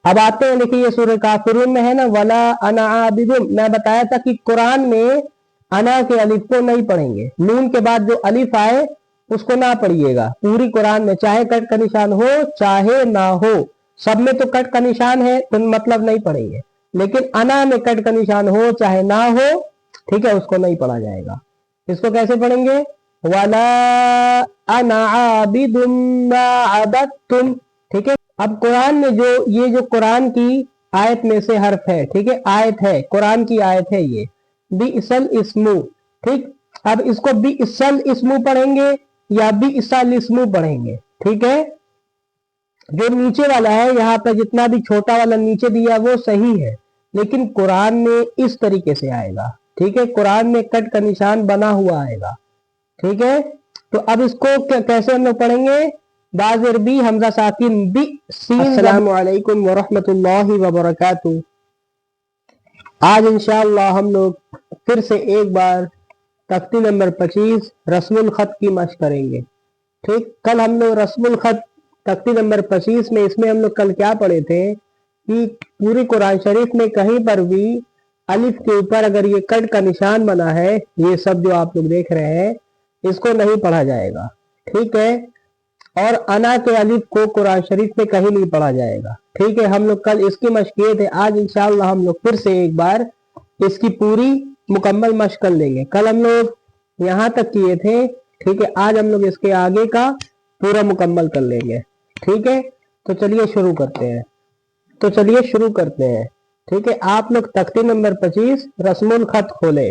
अब आते हैं, देखिए ये सूरह काफिरून में है ना, वला अना आबिदुन। मैं बताया था कि कुरान में अना के अलिफ को नहीं पढ़ेंगे, नून के बाद जो अलिफ आए उसको ना पढ़िएगा पूरी कुरान में, चाहे कट का निशान हो चाहे ना हो। सब में तो कट का निशान है तो मतलब नहीं पढ़ेंगे, लेकिन अना में कट का निशान हो चाहे ना हो, ठीक है, उसको नहीं पढ़ा जाएगा। इसको कैसे पढ़ेंगे? वला अना आबिदुम मा अबदतुम, ठीक है। अब कुरान में जो ये जो कुरान की आयत में से हर्फ है, ठीक है, आयत है, कुरान की आयत है ये, बिसल इस्मु, ठीक। अब इसको बिसल इस्मु पढ़ेंगे या बिसल इस्मु पढ़ेंगे, ठीक है। जो नीचे वाला है यहाँ पर जितना भी छोटा वाला नीचे दिया वो सही है, लेकिन कुरान में इस तरीके से आएगा, ठीक है, कुरान में कट का निशान बना हुआ आएगा, ठीक है। तो अब इसको कैसे हम लोग पढ़ेंगे? बाज़िर बी हमजा साकिन बी सीन। अस्सलामु अलैकुम व रहमतुल्लाहि व बरकातुहू। आज इंशाअल्लाह हम लोग फिर से एक बार तख्ती नंबर 25 रस्मुल खत की मशक करेंगे, ठीक। कल हम लोग रस्मुल खत तख्ती नंबर 25 में, इसमें हम लोग कल क्या पढ़े थे कि पूरी कुरान शरीफ में कहीं पर भी अलिफ के ऊपर अगर ये कट का निशान बना है, ये सब जो आप लोग देख रहे हैं, इसको नहीं पढ़ा जाएगा, ठीक है। और अना के अलिफ को कुरान शरीफ में कहीं नहीं पढ़ा जाएगा, ठीक है। हम लोग कल इसकी मशक किए थे, आज इंशाअल्लाह हम लोग फिर से एक बार इसकी पूरी मुकम्मल मशक कर लेंगे। कल हम लोग यहाँ तक किए थे, ठीक है, आज हम लोग इसके आगे का पूरा मुकम्मल कर लेंगे, ठीक है। तो चलिए शुरू करते हैं, ठीक है। आप लोग तख्ती नंबर 25 रस्मुल खत खोले,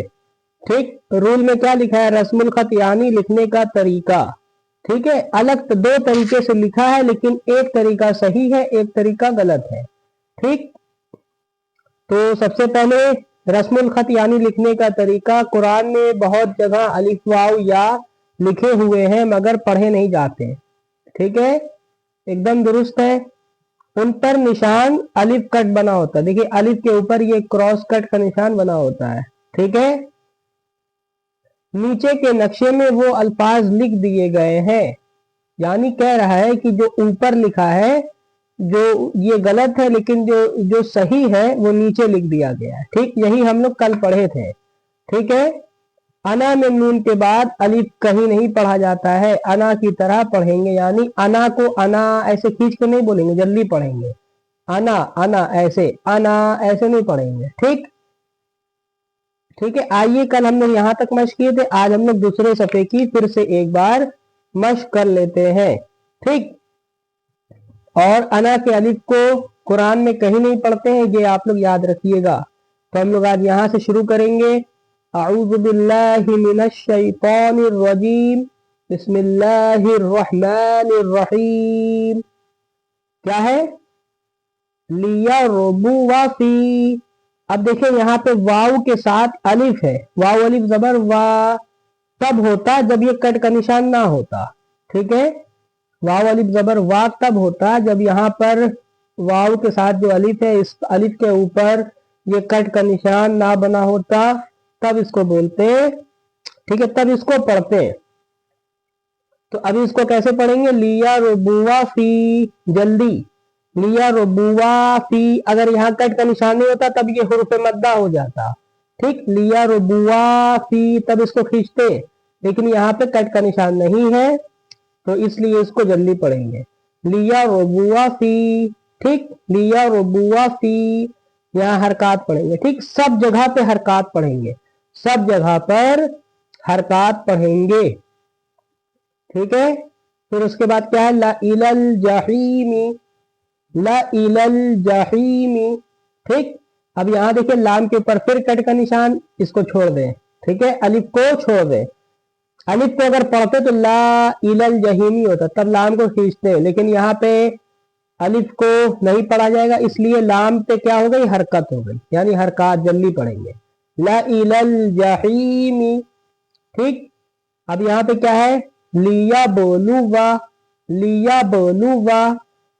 ठीक। रूल में क्या लिखा है? रस्मुल खत यानी लिखने का तरीका, ठीक है। अलग तो दो तरीके से लिखा है, लेकिन एक तरीका सही है, एक तरीका गलत है, ठीक। तो सबसे पहले रस्मुल खत यानी लिखने का तरीका, कुरान में बहुत जगह अलिफ वाव या लिखे हुए हैं मगर पढ़े नहीं जाते, ठीक है, एकदम दुरुस्त है। उन पर निशान अलिफ कट बना होता है, देखिए अलिफ के ऊपर ये क्रॉस कट का निशान बना होता है, ठीक है। नीचे के नक्शे में वो अल्फाज लिख दिए गए हैं, यानी कह रहा है कि जो ऊपर लिखा है जो ये गलत है, लेकिन जो सही है वो नीचे लिख दिया गया है, ठीक। यही हम लोग कल पढ़े थे, ठीक है। अना में नून के बाद अलिफ कहीं नहीं पढ़ा जाता है, अना की तरह पढ़ेंगे, यानी अना को अना ऐसे खींच के नहीं बोलेंगे, जल्दी पढ़ेंगे। अना अना ऐसे नहीं पढ़ेंगे, ठीक, ठीक है। आइए कल हम लोग यहाँ तक मशक किए थे, आज हम लोग दूसरे सफ़े की फिर से एक बार मशक कर लेते हैं, ठीक। और अना के अलिफ को कुरान में कहीं नहीं पढ़ते हैं, ये आप लोग याद रखिएगा। तो हम लोग आज यहाँ से शुरू करेंगे। अऊज़ु बिल्लाहि मिनश शैतानिर रजीम, बिस्मिल्लाहिर रहमानिर रहीम। क्या है? लियरबुवा फी। अब देखिए यहाँ पे वाव के साथ अलिफ है, वाव अलिफ जबर वा तब होता जब ये कट का निशान ना होता, ठीक है। वाव अलिफ जबर वा तब होता जब यहाँ पर वाव के साथ जो अलिफ है, इस अलिफ के ऊपर ये कट का निशान ना बना होता, तब इसको बोलते, ठीक है, तब इसको पढ़ते। तो अभी इसको कैसे पढ़ेंगे? लिया रुबुआ फी, जल्दी, लिया रुबुआ फी। अगर यहाँ कट का निशान नहीं होता तब ये हुर्फ मद्दा हो जाता, ठीक। लिया रुबुआ फी, तब इसको खींचते, लेकिन यहाँ पे कट का निशान नहीं है तो इसलिए इसको जल्दी पढ़ेंगे। लिया रुबुआ फी, ठीक, लिया रुबुआ फी। यहाँ हरकात पढ़ेंगे, ठीक, सब जगह पे हरकात पढ़ेंगे, सब जगह पर हरकात पढ़ेंगे, ठीक है। फिर उसके बाद क्या है? ला इलल जहीमी, ला इलल जहीमी, ठीक। अब यहाँ देखिए लाम के ऊपर फिर कट का निशान, इसको छोड़ दें, ठीक है, अलिफ को छोड़ दें। अलिफ को अगर पढ़ते तो ला इलल जहीमी होता, तब लाम को खींचते, लेकिन यहाँ पे अलिफ को नहीं पढ़ा जाएगा, इसलिए लाम पे क्या हो गई? हरकत हो गई, यानी हरकत जल्दी पढ़ेंगे। ला इलल जहीमी, ठीक। अब यहाँ पे क्या है? लिया बोलूवा, लिया बोलूवा।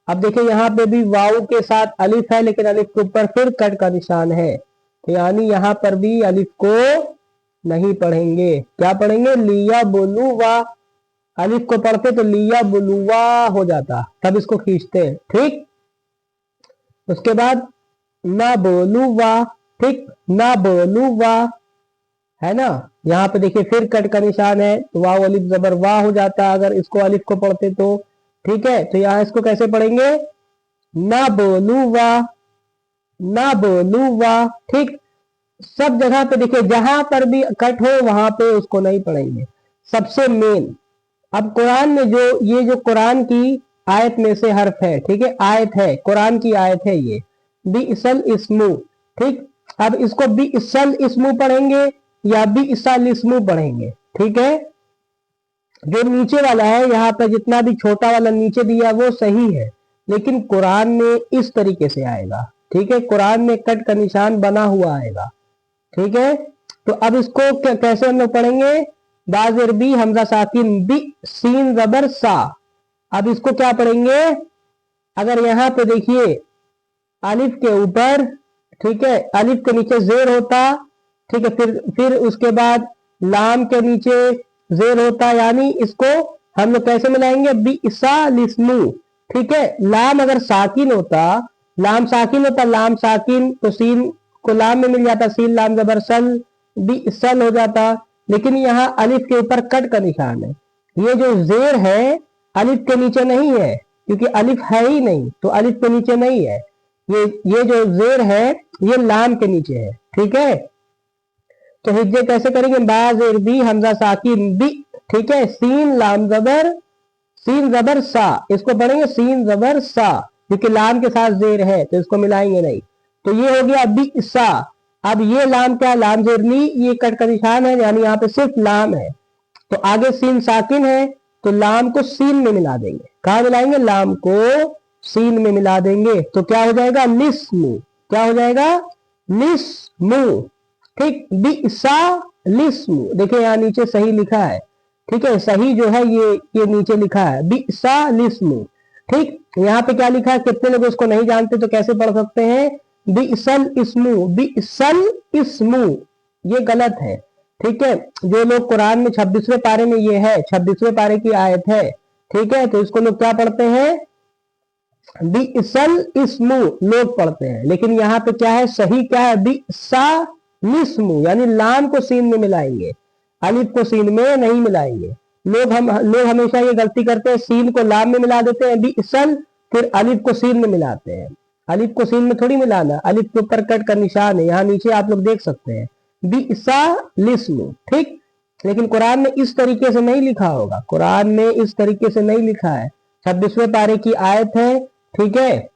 अब देखिए यहाँ पे भी वाव के साथ अलिफ है, लेकिन अलिफ के ऊपर फिर कट का निशान है, तो यानी यहाँ पर भी अलिफ को नहीं पढ़ेंगे। क्या पढ़ेंगे? लिया बोलूवा। अलिफ को पढ़ते तो लिया बुलुवा हो जाता, तब इसको खींचते, ठीक। उसके बाद ना बोलू वाह, ठीक, ना बोलू वाह, है ना। यहाँ पे देखिए फिर कट का निशान है, तो वाव अलिफ जबर वाह हो जाता है अगर इसको अलिफ को पढ़ते तो, ठीक है। तो यहाँ इसको कैसे पढ़ेंगे, ना बोलू वाह, ना बोलू वाह, ठीक। सब जगह पे देखिए जहां पर भी कट हो वहां पे उसको नहीं पढ़ेंगे, सबसे मेन। अब कुरान में जो ये जो कुरान की आयत में से हर्फ है, ठीक है, आयत है, कुरान की आयत है ये, बिसल इस्मु, ठीक। अब इसको बिसल इस्मु पढ़ेंगे या बिसल इस्मु पढ़ेंगे, ठीक है। जो नीचे वाला है यहाँ पर जितना भी छोटा वाला नीचे दिया वो सही है, लेकिन कुरान में इस तरीके से आएगा, ठीक है। कुरान में कट का निशान बना हुआ आएगा, ठीक है। तो अब इसको कैसे हम लोग पढ़ेंगे, बाज़ेर बी हमजा साकिन बी सीन जबर सा। अब इसको क्या पढ़ेंगे, अगर यहाँ पे देखिए अलिफ के ऊपर, ठीक है, अलिफ के नीचे जेर होता, ठीक है, फिर उसके बाद लाम के नीचे जेर होता, यानी इसको हम लोग कैसे मिलाएंगे, बिसा लिस्मु, ठीक है। लाम अगर साकिन होता, लाम साकिन होता, लाम साकिन तो सीन को लाम में मिल जाता, सीन लाम जबर सल, बिसल हो जाता। लेकिन यहाँ अलिफ के ऊपर कट का निशान है, ये जो जेर है अलिफ के नीचे नहीं है, क्योंकि अलिफ है ही नहीं, तो अलिफ के नीचे नहीं है, ये जो जेर है ये लाम के नीचे है, ठीक है। तो हिज्जे कैसे करेंगे, बाज़ेर बी हमजा साकिन बी, ठीक है, सीन लाम जबर, सीन जबर सा, इसको पढ़ेंगे सीन जबर सा, क्योंकि लाम के साथ जेर है तो इसको मिलाएंगे नहीं। तो ये हो गया बी सा। अब ये लाम क्या, लाम जेरनी, ये कट का निशान है, यानी यहाँ पे सिर्फ लाम है, तो आगे सीन साकिन है, तो लाम को सीन में मिला देंगे। कहा मिलाएंगे, लाम को सीन में मिला देंगे, तो क्या हो जाएगा, लिस्मु, क्या हो जाएगा, लिस्मु, ठीक। बिसा लिस्मु, देखिए यहाँ नीचे सही लिखा है, ठीक है, सही जो है ये नीचे लिखा है बिसा लिस्मु, ठीक। यहाँ पे क्या लिखा है, कितने लोग उसको नहीं जानते, तो कैसे पढ़ सकते हैं, बिसल इस्मु, बिसल इस्मु, ये गलत है, ठीक है। जो लोग कुरान में 26वें पारे में ये है, 26वें पारे की आयत है, ठीक है, तो इसको लोग क्या पढ़ते हैं, बिसल इस्मु लोग पढ़ते हैं, लेकिन यहाँ पे क्या है, सही क्या है, बिसा लिस्मु, यानी लाम को सीन में मिलाएंगे, अलिफ को सीन में नहीं मिलाएंगे। लोग हमेशा ये गलती करते हैं, सीन को लाम में मिला देते हैं बिसल, फिर अलिफ को सीन में मिलाते हैं। अलिफ को सीन में थोड़ी मिलाना, अलिफ के ऊपर कट का निशान है, यहाँ नीचे आप लोग देख सकते हैं, बिसा लिस्मु, ठीक। लेकिन कुरान में इस तरीके से नहीं लिखा होगा, कुरान में इस तरीके से नहीं लिखा है, 26वें पारे की आयत है, ठीक है,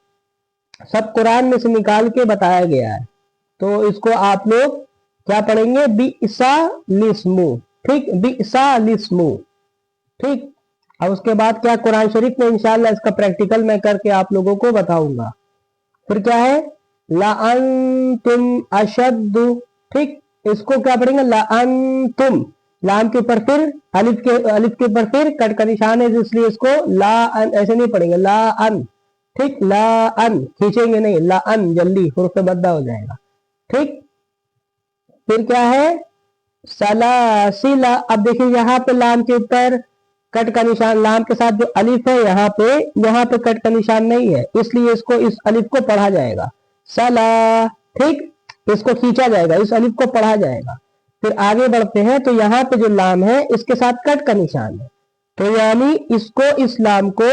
सब कुरान में से निकाल के बताया गया है। तो इसको आप लोग क्या पढ़ेंगे, बिसा लिस्मु, ठीक, बिसा लिस्मु, ठीक। अब उसके बाद क्या, कुरान शरीफ में इंशाल्लाह इसका प्रैक्टिकल मैं करके आप लोगों को बताऊंगा। फिर क्या है, लअनतुम अशद्दु, ठीक, इसको क्या पढ़ेंगे, लअनतुम, लाम के ऊपर फिर अलिफ के ऊपर फिर कट का निशान है, इसलिए इसको लाअन ऐसे नहीं पढ़ेंगे, लाअन, ठीक, लाअन खींचेंगे नहीं, लाअन जल्दी हुर्फ मद्दा हो जाएगा, ठीक। फिर क्या है, सलासिला। अब देखिए यहाँ पे लाम के ऊपर कट का निशान, लाम के साथ जो अलिफ है यहाँ पे कट का निशान नहीं है, इसलिए इसको इस अलिफ को पढ़ा जाएगा, सला, ठीक, इसको खींचा जाएगा, इस अलिफ को पढ़ा जाएगा। फिर आगे बढ़ते हैं, तो यहाँ पे जो लाम है इसके साथ कट का निशान है, तो यानी इसको, इस लाम को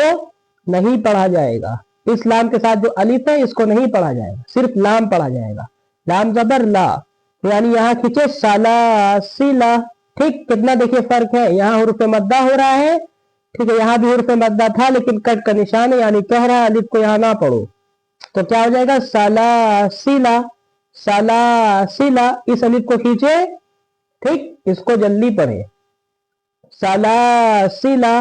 नहीं पढ़ा जाएगा, इस लाम के साथ जो अलिफ है इसको नहीं पढ़ा जाएगा, सिर्फ लाम पढ़ा जाएगा, लाम जबर ला, यानी यहाँ खींचे सलासिला, ठीक। कितना देखिए फर्क है, यहाँ हुर्फ मद्दा हो रहा है, ठीक है, यहाँ भी हुर्फ मद्दा था लेकिन कट का निशान है, यानी कह रहा है अलिफ को यहाँ ना पढ़ो, तो क्या हो जाएगा, सलासिला, सलासिला, इस अलिफ को खींचे, ठीक, इसको जल्दी पढ़े, सलासिला,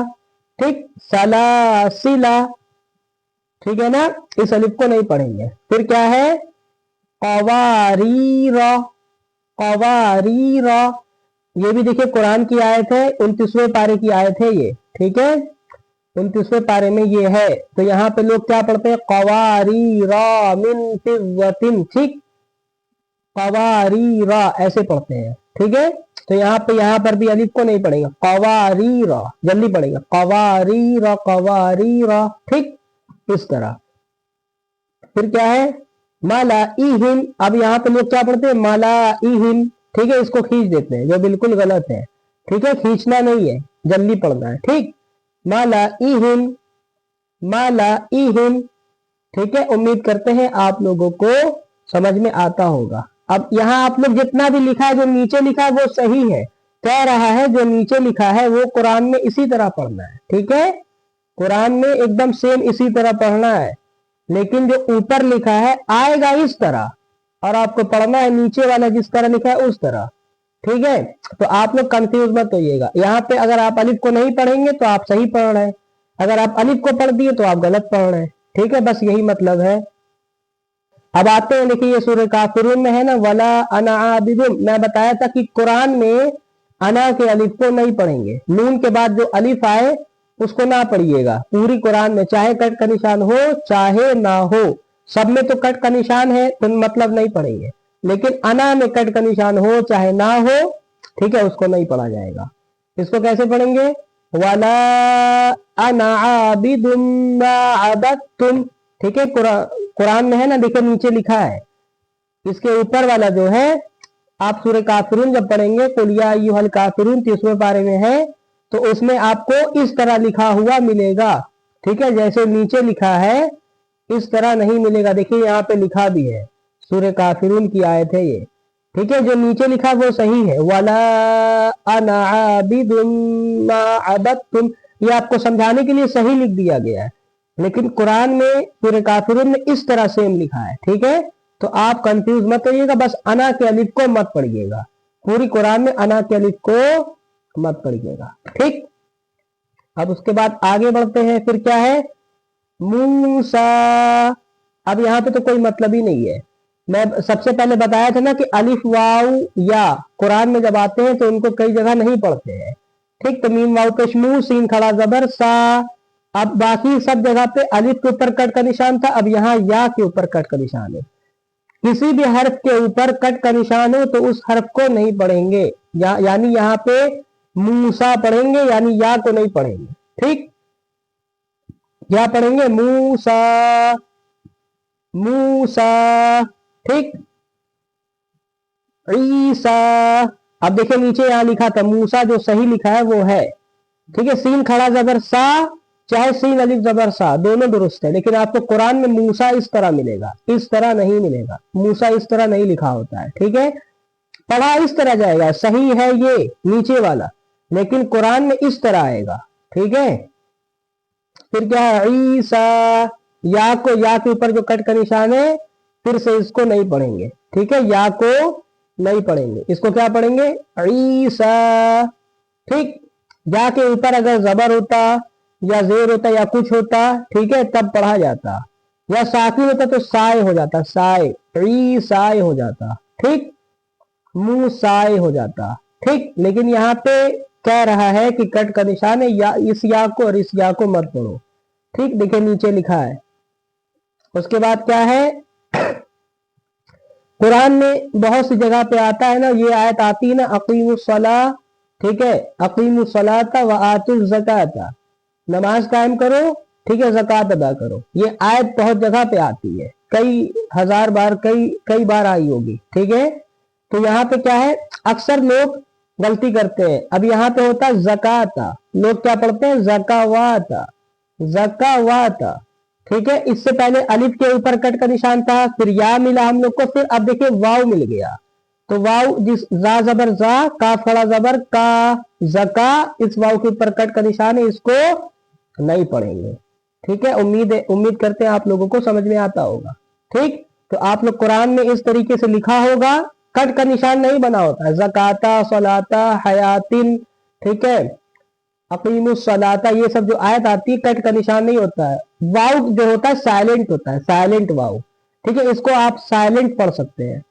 ठीक, सलासिला, ठीक है ना, इस अलिफ को नहीं पढ़ेंगे। फिर क्या है, कवारीरा, कवारीरा, ये भी देखिए कुरान की आयत है, 29वें पारे की आयत है ये, ठीक है, 29वें पारे में ये है। तो यहाँ पे लोग क्या पढ़ते हैं, कवारीरा मिन फिज़्ज़तिन, ठीक, कवारीरा ऐसे पढ़ते हैं, ठीक है। तो यहाँ पर भी अलिफ को नहीं पढ़ेगा, कवारीरा जल्दी पढ़ेगा, कवारीरा, कवारीरा, ठीक, इस तरह। फिर क्या है मालाइहिम। अब यहाँ पे लोग क्या पढ़ते हैं मालाइहिम, ठीक है, इसको खींच देते हैं जो बिल्कुल गलत है, ठीक है, खींचना नहीं है, जल्दी पढ़ना है, ठीक। मालाइहिम, मालाइहिम, ठीक है। उम्मीद करते हैं आप लोगों को समझ में आता होगा। अब यहाँ आप लोग जितना भी लिखा है, जो नीचे लिखा है वो सही है, कह रहा है जो नीचे लिखा है वो कुरान में इसी तरह पढ़ना है, ठीक है, कुरान में एकदम सेम इसी तरह पढ़ना है। लेकिन जो ऊपर लिखा है आएगा इस तरह, और आपको पढ़ना है नीचे वाला जिस तरह लिखा है उस तरह, ठीक है। तो आप लोग कंफ्यूज मत होइएगा। यहाँ पे अगर आप अलिफ को नहीं पढ़ेंगे तो आप सही पढ़ रहे हैं, अगर आप अलिफ को पढ़ दिए तो आप गलत पढ़ रहे हैं, ठीक है, बस यही मतलब है। अब आते हैं, देखिए ये सूरह काफिरून में है ना, वला अना आबिदुन। मैं बताया था कि कुरान में अना के अलिफ को नहीं पढ़ेंगे, नून के बाद जो अलिफ आए उसको ना पढ़िएगा पूरी कुरान में, चाहे कट का निशान हो चाहे ना हो, सब में तो कट का निशान है तो मतलब नहीं पढ़ेंगे, लेकिन अना में कट का निशान हो चाहे ना हो, ठीक है, उसको नहीं पढ़ा जाएगा। इसको कैसे पढ़ेंगे, वला अना आबिदुम मा अबदतुम, ठीक है। कुरान में है ना, देखिए नीचे लिखा है, इसके ऊपर वाला जो है, आप सूरह काफिरून जब पढ़ेंगे कुल या अय्युहल काफिरून 30वें पारे में है, तो उसमें आपको इस तरह लिखा हुआ मिलेगा, ठीक है, जैसे नीचे लिखा है इस तरह नहीं मिलेगा। देखिए यहाँ पे लिखा भी है, सूरह काफिरून की आयत है ये, ठीक है, जो नीचे लिखा वो सही है, वला अना आबिदुम मा अबदतुम, ये आपको समझाने के लिए सही लिख दिया गया है, लेकिन कुरान में सूरह काफिरून में इस तरह सेम लिखा है, ठीक है। तो आप कंफ्यूज मत होइएगा, बस अना के अलिफ को मत पढ़िएगा, पूरी कुरान में अना के अलिफ को मत पढ़िएगा, ठीक। अब उसके बाद आगे बढ़ते हैं, फिर क्या है मूसा। अब यहाँ पे तो कोई मतलब ही नहीं है, मैं सबसे पहले बताया था ना कि अलिफ वाव या कुरान में जब आते हैं तो उनको कई जगह नहीं पढ़ते हैं, ठीक। तो मीम वाव पेश मुंह सीन खड़ा जबर सा। अब बाकी सब जगह पे अलिफ के ऊपर कट का निशान था, अब यहाँ या के ऊपर कट का निशान है। किसी भी हर्फ के ऊपर कट का निशान हो तो उस हर्फ को नहीं पढ़ेंगे, यानी यहाँ पे मूसा पढ़ेंगे, यानी या को नहीं पढ़ेंगे, ठीक। क्या पढ़ेंगे मूसा, मूसा, ठीक। ईसा। अब देखिए नीचे यहां लिखा था मूसा, जो सही लिखा है वो है, ठीक है, सीन खड़ा जबर सा चाहे सीन अलिफ जबर सा दोनों दुरुस्त है, लेकिन आपको कुरान में मूसा इस तरह मिलेगा, इस तरह नहीं मिलेगा, मूसा इस तरह नहीं लिखा होता है, ठीक है। पढ़ा इस तरह जाएगा, सही है ये नीचे वाला, लेकिन कुरान में इस तरह आएगा, ठीक है। फिर क्या है ईसा, या को, या के ऊपर जो कट का निशान है फिर से इसको नहीं पढ़ेंगे, ठीक है, या को नहीं पढ़ेंगे, इसको क्या पढ़ेंगे ईसा, ठीक। या के ऊपर अगर जबर होता या जेर होता या कुछ होता, ठीक है, तब पढ़ा जाता, या साकिन होता तो साय हो जाता, साय, ईसाय हो जाता, ठीक, मुंह साय हो जाता, ठीक। लेकिन यहाँ पे कह रहा है कि कट का निशान है, या इस या को और इस या को मत पढ़ो, ठीक। देखिए नीचे लिखा है। उसके बाद क्या है कुरान में बहुत सी जगह पे आता है ना, ये आयत आती है ना अकीमुस्सला, ठीक है, अकीमुस्सलाता व आतुज़ ज़काता, नमाज कायम करो, ठीक है, ज़कात अदा करो। ये आयत बहुत जगह पे आती है, कई हजार बार, कई बार आई होगी, ठीक है। तो यहाँ पे क्या है अक्सर लोग गलती करते हैं। अब यहाँ पे होता है ज़काता, लोग क्या पढ़ते हैं ज़कावाता, ज़कावाता, ठीक है। इससे पहले अलिफ के ऊपर कट का निशान था, फिर या मिला हम लोग को, फिर अब देखिए वाव मिल गया, तो वाव जिस जा जबर जा, का फड़ा जबर का, ज़का, इस वाव के ऊपर कट का निशान है, इसको नहीं पढ़ेंगे, ठीक है। उम्मीद करते हैं आप लोगों को समझ में आता होगा, ठीक। तो आप लोग कुरान में इस तरीके से लिखा होगा, कट का निशान नहीं बना होता है, ज़काता, सलाता, हयातिन, ठीक है, अकीमुस्सलाता, ये सब जो आयत आती है कट का निशान नहीं होता है, वाव जो होता है साइलेंट होता है, साइलेंट वाव, ठीक है, इसको आप साइलेंट पढ़ सकते हैं,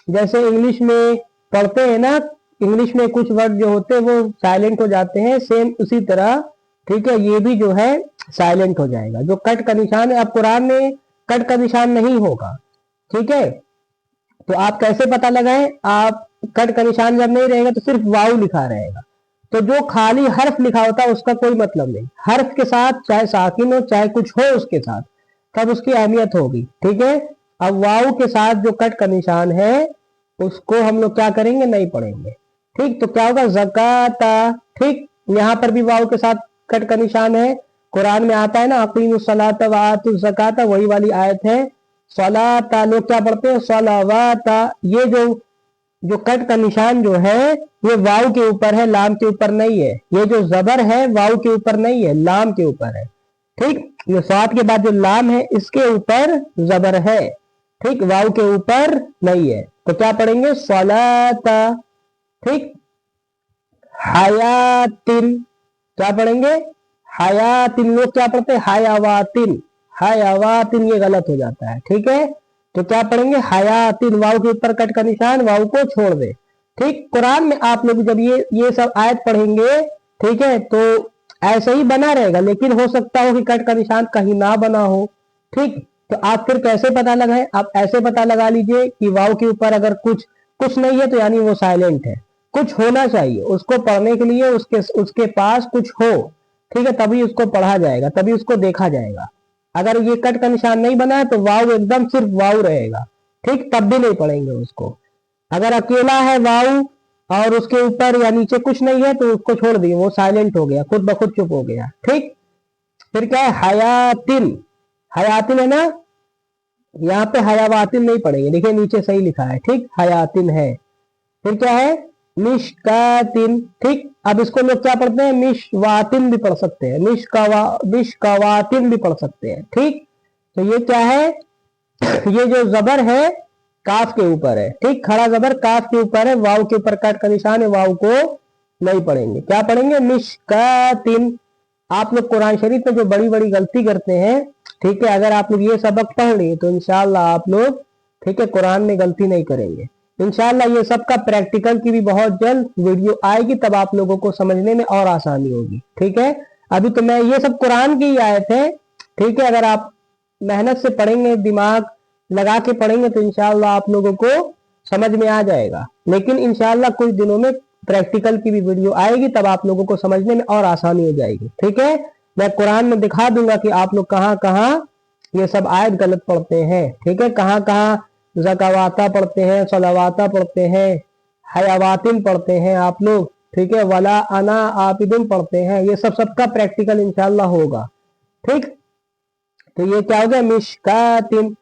जैसे इंग्लिश में पढ़ते हैं ना, इंग्लिश में कुछ वर्ड जो होते हैं वो साइलेंट हो जाते हैं, सेम उसी तरह, ठीक है, ये भी जो है साइलेंट हो जाएगा, जो कट का निशान है। अब कुरान में कट का निशान नहीं होगा, ठीक है, तो आप कैसे पता लगाएं, आप कट का निशान जब नहीं रहेगा तो सिर्फ वाव लिखा रहेगा, तो जो खाली हर्फ लिखा होता है उसका कोई मतलब नहीं, हर्फ के साथ चाहे साकिन हो चाहे कुछ हो उसके साथ, तब उसकी अहमियत होगी। ठीक है, अब वाव के साथ जो कट का निशान है उसको हम लोग क्या करेंगे, नहीं पढ़ेंगे। ठीक, तो क्या होगा, ज़काता। ठीक, यहाँ पर भी वाव के साथ कट का निशान है। कुरान में आता है ना, अकीमुस्सलात व आतुज़ ज़काता, वही वाली आयत है। सलाता लोग क्या पढ़ते हैं, सलावाता। ये जो कट का निशान जो है ये वाव के ऊपर है, लाम के ऊपर नहीं है। ये जो जबर है वाव के ऊपर नहीं है, लाम के ऊपर है। ठीक, ये स्वाद के बाद जो लाम है इसके ऊपर जबर है। ठीक, वाव के ऊपर नहीं है। तो क्या पढ़ेंगे, सलाता। ठीक, हयातिन, क्या पढ़ेंगे, हयातिन। लोग क्या पढ़ते हैं, हयावातिन। हयावातिन ये गलत हो जाता है। ठीक है, तो क्या पढ़ेंगे, हयातिन। वाव के ऊपर कट का निशान, वाव को छोड़ दे। ठीक, कुरान में आप लोग जब ये सब आयत पढ़ेंगे, ठीक है, तो ऐसे ही बना रहेगा, लेकिन हो सकता हो कि कट का निशान कहीं ना बना हो। ठीक, तो आप फिर कैसे पता लगाएं, आप ऐसे पता लगा लीजिए कि वाव के ऊपर अगर कुछ नहीं है तो यानी वो साइलेंट है, कुछ होना चाहिए उसको पढ़ने के लिए, उसके पास कुछ हो। ठीक है, तभी उसको पढ़ा जाएगा, तभी उसको देखा जाएगा। अगर ये कट का निशान नहीं बना है तो वाव एकदम सिर्फ वाव रहेगा। ठीक, तब भी नहीं पढ़ेंगे उसको। अगर अकेला है वाव और उसके ऊपर या नीचे कुछ नहीं है तो उसको छोड़ दिए, वो साइलेंट हो गया, खुद ब खुद चुप हो गया। ठीक, फिर क्या है, हयातिन। हयातिन है ना, यहाँ पे हयावातिन नहीं पढ़ेंगे, देखिए नीचे सही लिखा है। ठीक, हयातिन है। फिर क्या है, मिशकातिन। ठीक, अब इसको लोग क्या पढ़ते हैं, मिशवातिन भी पढ़ सकते हैं, मिशकावातिन भी पढ़ सकते हैं। ठीक, तो ये क्या है, ये जो जबर है काफ के ऊपर है। ठीक, खड़ा जबर काफ के ऊपर है, वाव के ऊपर कट का निशान है, वाव को नहीं पढ़ेंगे। क्या पढ़ेंगे, मिशकातिन। आप लोग कुरान शरीफ में जो बड़ी बड़ी गलती करते हैं, ठीक है, अगर आप लोग ये सबक पढ़ लिए तो इंशाल्लाह आप लोग, ठीक है, कुरान में गलती नहीं करेंगे। इंशाल्लाह ये सब का प्रैक्टिकल की भी बहुत जल्द वीडियो आएगी, तब आप लोगों को समझने में और आसानी होगी। ठीक है, अभी तो मैं ये सब कुरान की आयत है। ठीक है, अगर आप मेहनत से पढ़ेंगे, दिमाग लगा के पढ़ेंगे तो इंशाल्लाह आप लोगों को समझ में आ जाएगा। लेकिन इंशाल्लाह कुछ दिनों में प्रैक्टिकल की भी वीडियो आएगी, तब आप लोगों को समझने में और आसानी हो जाएगी। ठीक है, मैं कुरान में दिखा दूंगा कि आप लोग कहाँ कहाँ ये सब आयत गलत पढ़ते हैं। ठीक है, कहाँ कहाँ ज़कावाता पढ़ते हैं, सलावाता पढ़ते हैं, हयावातिन पढ़ते हैं आप लोग। ठीक है, वला अना आबिदुन पढ़ते हैं। ये सबका प्रैक्टिकल इंशाल्लाह होगा। ठीक, तो ये क्या हो गया, मिशकातिन।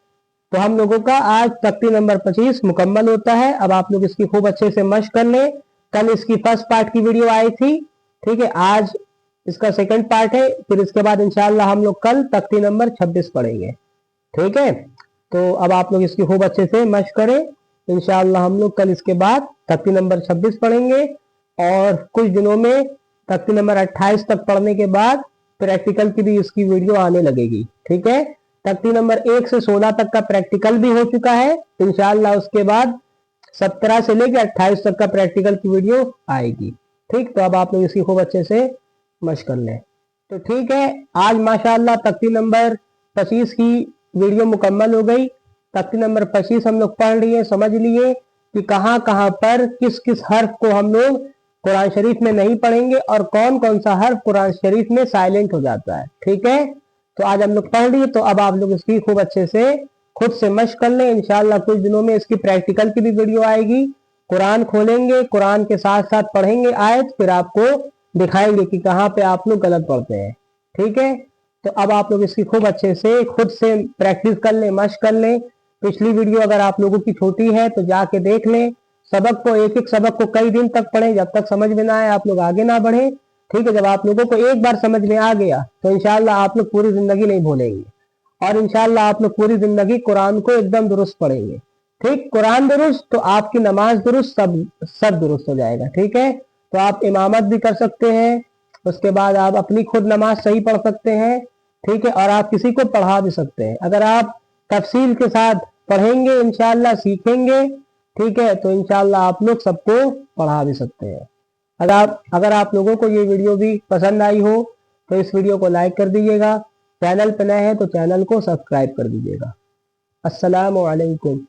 तो हम लोगों का आज तख्ती नंबर 25 मुकम्मल होता है। अब आप लोग इसकी खूब अच्छे से मशक कर लें। कल इसकी फर्स्ट पार्ट की वीडियो आई थी। ठीक है, आज इसका सेकंड पार्ट है। फिर इसके बाद इंशाल्लाह हम लोग कल तख्ती नंबर 26 पढ़ेंगे। ठीक है, तो अब आप लोग इसकी खूब अच्छे से मशक करें। इंशाल्लाह हम लोग कल इसके बाद तख्ती नंबर 26 पढ़ेंगे और कुछ दिनों में तख्ती नंबर 28 तक पढ़ने के बाद प्रैक्टिकल की भी इसकी वीडियो आने लगेगी। ठीक है, तख्ती नंबर 1 से 16 तक का प्रैक्टिकल भी हो चुका है। इंशाल्लाह उसके बाद 17 से लेकर 28 तक का प्रैक्टिकल की वीडियो आएगी। ठीक, तो अब आप लोग इसकी खूब अच्छे से मशक कर लें। तो ठीक है, आज माशाअल्लाह तख्ती नंबर 25 की वीडियो मुकम्मल हो गई। तख्ती नंबर 25 हम लोग पढ़ लिए, समझ लिए कि कहाँ कहाँ पर किस किस हर्फ को हम लोग कुरान शरीफ में नहीं पढ़ेंगे और कौन कौन सा हर्फ कुरान शरीफ में साइलेंट हो जाता है। ठीक है, तो आज हम लोग पढ़ लिए, तो अब आप लोग इसकी खूब अच्छे से खुद से मशक कर लें। इंशाल्लाह कुछ दिनों में इसकी प्रैक्टिकल की भी वीडियो आएगी। कुरान खोलेंगे, कुरान के साथ साथ पढ़ेंगे आयत, फिर आपको दिखाएंगे कि कहाँ पे आप लोग गलत पढ़ते हैं। ठीक है, तो अब आप लोग इसकी खूब अच्छे से खुद से प्रैक्टिस कर लें, मशक कर लें। पिछली वीडियो अगर आप लोगों की छोटी है तो जाके देख लें। सबक को, एक एक सबक को कई दिन तक पढ़ें, जब तक समझ में ना आए आप लोग आगे ना बढ़े। ठीक है, जब आप लोगों को एक बार समझ में आ गया तो इंशाल्लाह आप लोग पूरी जिंदगी नहीं भूलेंगे और इंशाल्लाह आप लोग पूरी जिंदगी कुरान को एकदम दुरुस्त पढ़ेंगे। ठीक, कुरान दुरुस्त तो आपकी नमाज दुरुस्त, सब दुरुस्त हो जाएगा। ठीक है, तो आप इमामत भी कर सकते हैं, उसके बाद आप अपनी खुद नमाज सही पढ़ सकते हैं। ठीक है, और आप किसी को पढ़ा भी सकते हैं अगर आप तफसील के साथ पढ़ेंगे, इंशाल्लाह सीखेंगे। ठीक है, तो इंशाल्लाह आप लोग सबको पढ़ा भी सकते हैं। अगर आप लोगों को ये वीडियो भी पसंद आई हो तो इस वीडियो को लाइक कर दीजिएगा। चैनल पर नए हैं तो चैनल को सब्सक्राइब कर दीजिएगा। अस्सलामु अलैकुम।